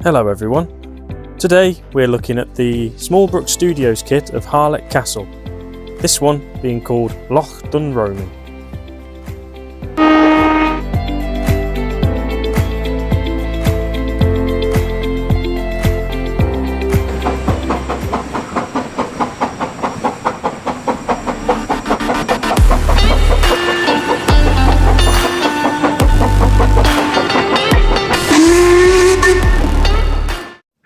Hello everyone. Today we're looking at the Smallbrook Studios kit of Harlech Castle. This one being called Loch Dunromin.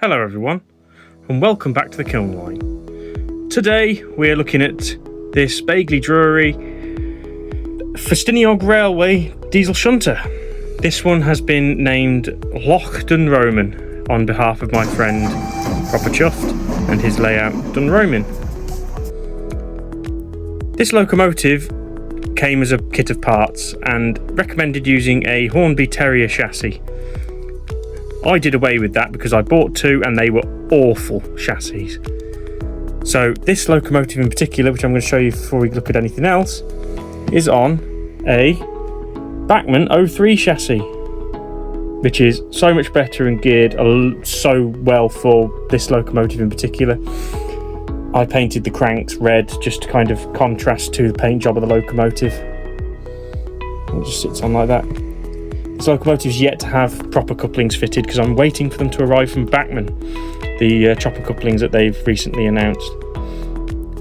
Hello everyone, and welcome back to the Kiln line. Today we're looking at this Baguley Drewry Ffestiniog Railway diesel shunter. This one has been named Loch Dunromin on behalf of my friend Proper Chuffed and his layout Dunromin. This locomotive came as a kit of parts and recommended using a Hornby Terrier chassis. I did away with that because I bought two and they were awful chassis. So this locomotive in particular, which I'm going to show you before we look at anything else, is on a Bachmann 03 chassis, which is so much better and geared so well for this locomotive in particular. I painted the cranks red just to kind of contrast to the paint job of the locomotive. It just sits on like that. This locomotive's yet to have proper couplings fitted because I'm waiting for them to arrive from Bachmann, the chopper couplings that they've recently announced.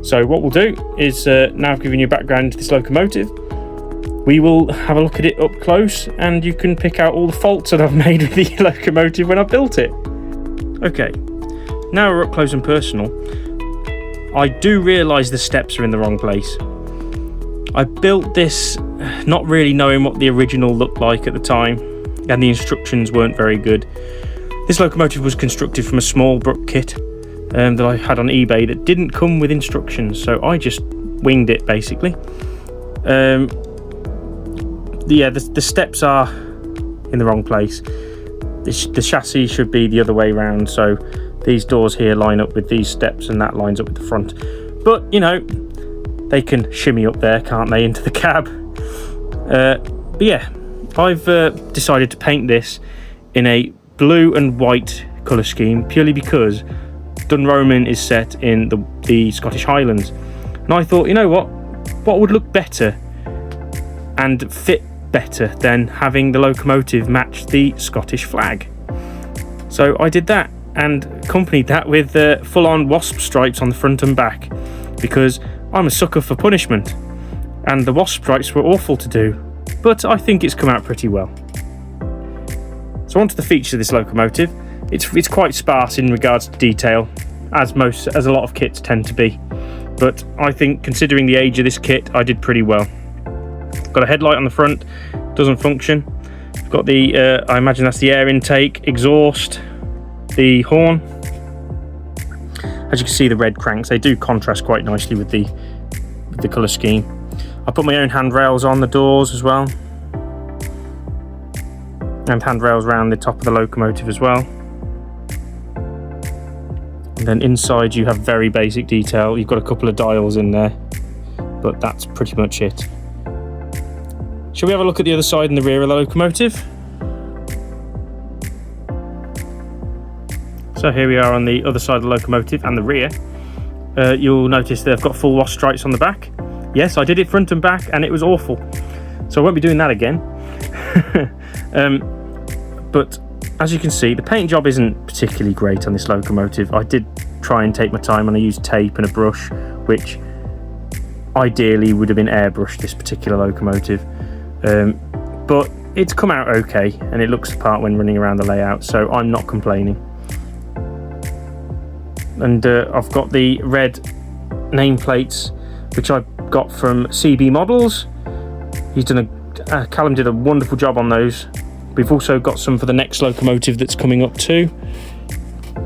So what we'll do is, now I've given you a background into this locomotive, we will have a look at it up close and you can pick out all the faults that I've made with the locomotive when I built it. Okay, now we're up close and personal. I do realise the steps are in the wrong place. I built this not really knowing what the original looked like at the time, and the instructions weren't very good. This locomotive was constructed from a Smallbrook kit that I had on eBay that didn't come with instructions, so I just winged it basically. The steps are in the wrong place. The chassis should be the other way around, so these doors here line up with these steps and that lines up with the front. But you know, they can shimmy up there, can't they, into the cab. But yeah, I've decided to paint this in a blue and white colour scheme purely because Dunromin is set in the Scottish Highlands. And I thought, you know what would look better and fit better than having the locomotive match the Scottish flag. So I did that and accompanied that with full-on wasp stripes on the front and back, because I'm a sucker for punishment, and the wasp stripes were awful to do, but I think it's come out pretty well. So on to the features of this locomotive. It's quite sparse in regards to detail, as a lot of kits tend to be, but I think considering the age of this kit, I did pretty well. Got a headlight on the front, doesn't function. Got the, I imagine that's the air intake, exhaust, the horn. As you can see, the red cranks, they do contrast quite nicely with the colour scheme. I put my own handrails on the doors as well, and handrails around the top of the locomotive as well. And then inside you have very basic detail. You've got a couple of dials in there, but that's pretty much it. Shall we have a look at the other side and the rear of the locomotive? So here we are on the other side of the locomotive and the rear. You'll notice they've got full wasp stripes on the back. Yes, I did it front and back and it was awful. So I won't be doing that again. But as you can see, the paint job isn't particularly great on this locomotive. I did try and take my time and I used tape and a brush, which ideally would have been airbrushed, this particular locomotive. But it's come out okay and it looks the part when running around the layout, so I'm not complaining. And I've got the red nameplates, which I got from CB Models. He's done Callum did a wonderful job on those. We've also got some for the next locomotive that's coming up too.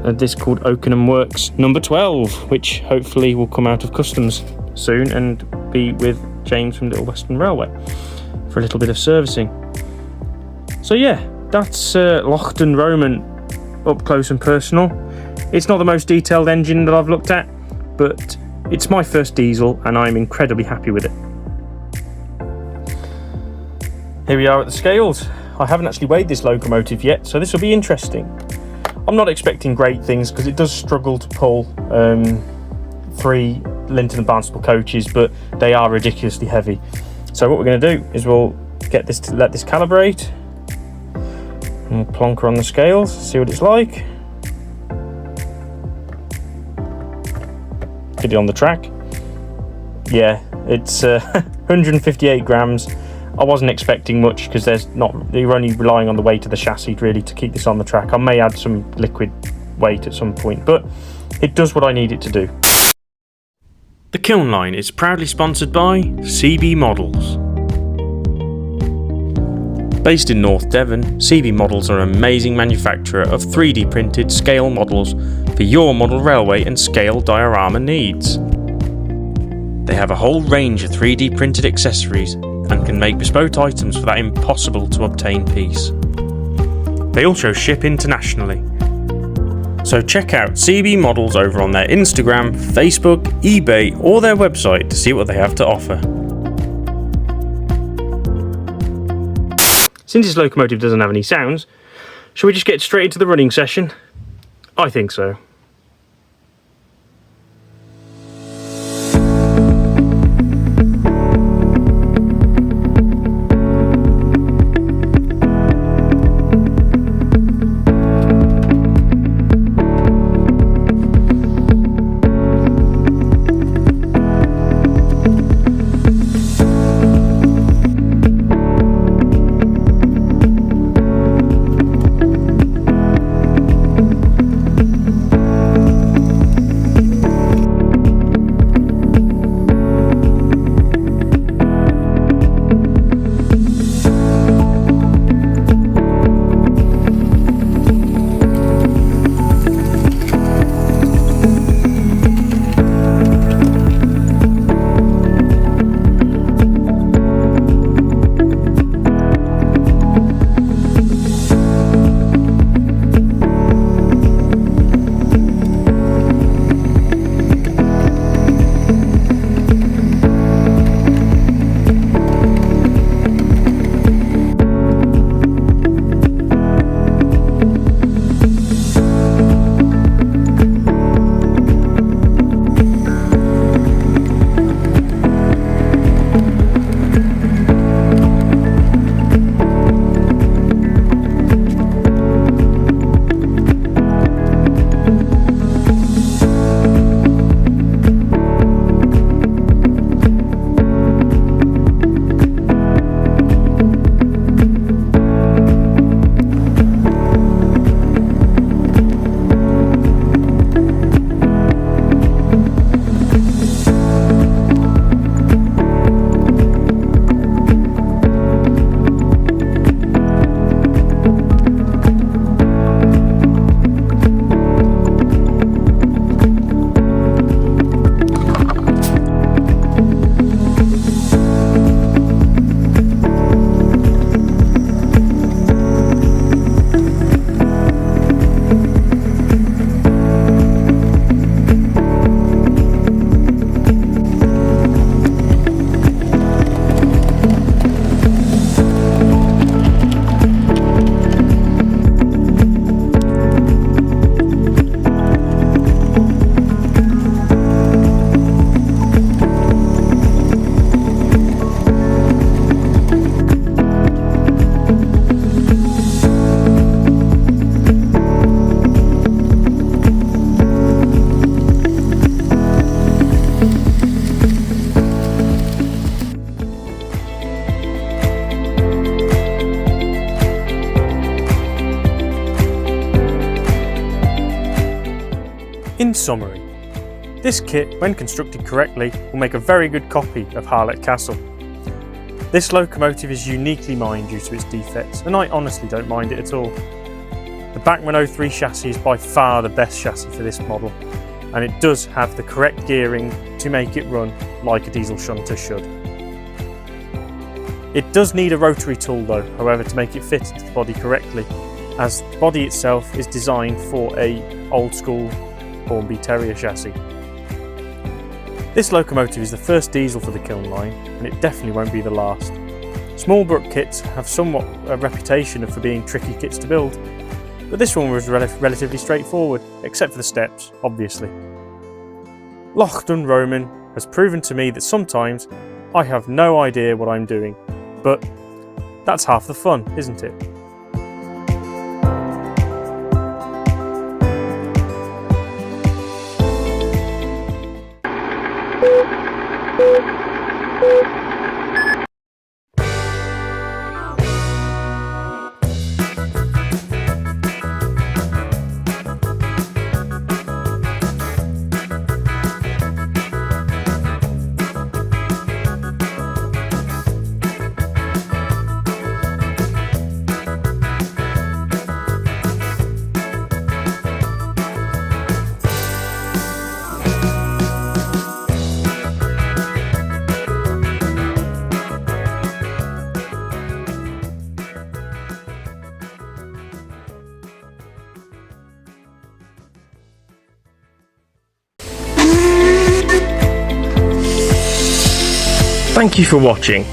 This called Oakenham Works number 12, which hopefully will come out of customs soon and be with James from Little Western Railway for a little bit of servicing. So yeah, that's Loch Dunromin up close and personal. It's not the most detailed engine that I've looked at, but it's my first diesel and I'm incredibly happy with it. Here we are at the scales. I haven't actually weighed this locomotive yet, so this will be interesting. I'm not expecting great things because it does struggle to pull 3 Linton and Barnstaple coaches, but they are ridiculously heavy. So what we're going to do is we'll get this to let this calibrate, and we'll plonk her on the scales, see what it's like. Get it on the track. Yeah, it's 158 grams. I wasn't expecting much because you're only relying on the weight of the chassis really to keep this on the track. I may add some liquid weight at some point, but it does what I need it to do. The Kiln line is proudly sponsored by CB Models. Based in North Devon, CB Models are an amazing manufacturer of 3D printed scale models for your model railway and scale diorama needs. They have a whole range of 3D printed accessories and can make bespoke items for that impossible to obtain piece. They also ship internationally. So check out CB Models over on their Instagram, Facebook, eBay or their website to see what they have to offer. Since this locomotive doesn't have any sounds, shall we just get straight into the running session? I think so. In summary, this kit, when constructed correctly, will make a very good copy of Harlech Castle. This locomotive is uniquely mined due to its defects, and I honestly don't mind it at all. The Bachmann 03 chassis is by far the best chassis for this model, and it does have the correct gearing to make it run like a diesel shunter should. It does need a rotary tool though, however, to make it fit into the body correctly, as the body itself is designed for a old school Hornby Terrier chassis. This locomotive is the first diesel for the Kiln line, and it definitely won't be the last. Smallbrook kits have somewhat a reputation for being tricky kits to build, but this one was relatively straightforward, except for the steps, obviously. Loch Dunromin has proven to me that sometimes I have no idea what I'm doing, but that's half the fun, isn't it? Thank you for watching.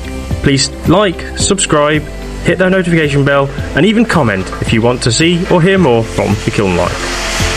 Please like, subscribe, hit that notification bell and even comment if you want to see or hear more from the Kiln life.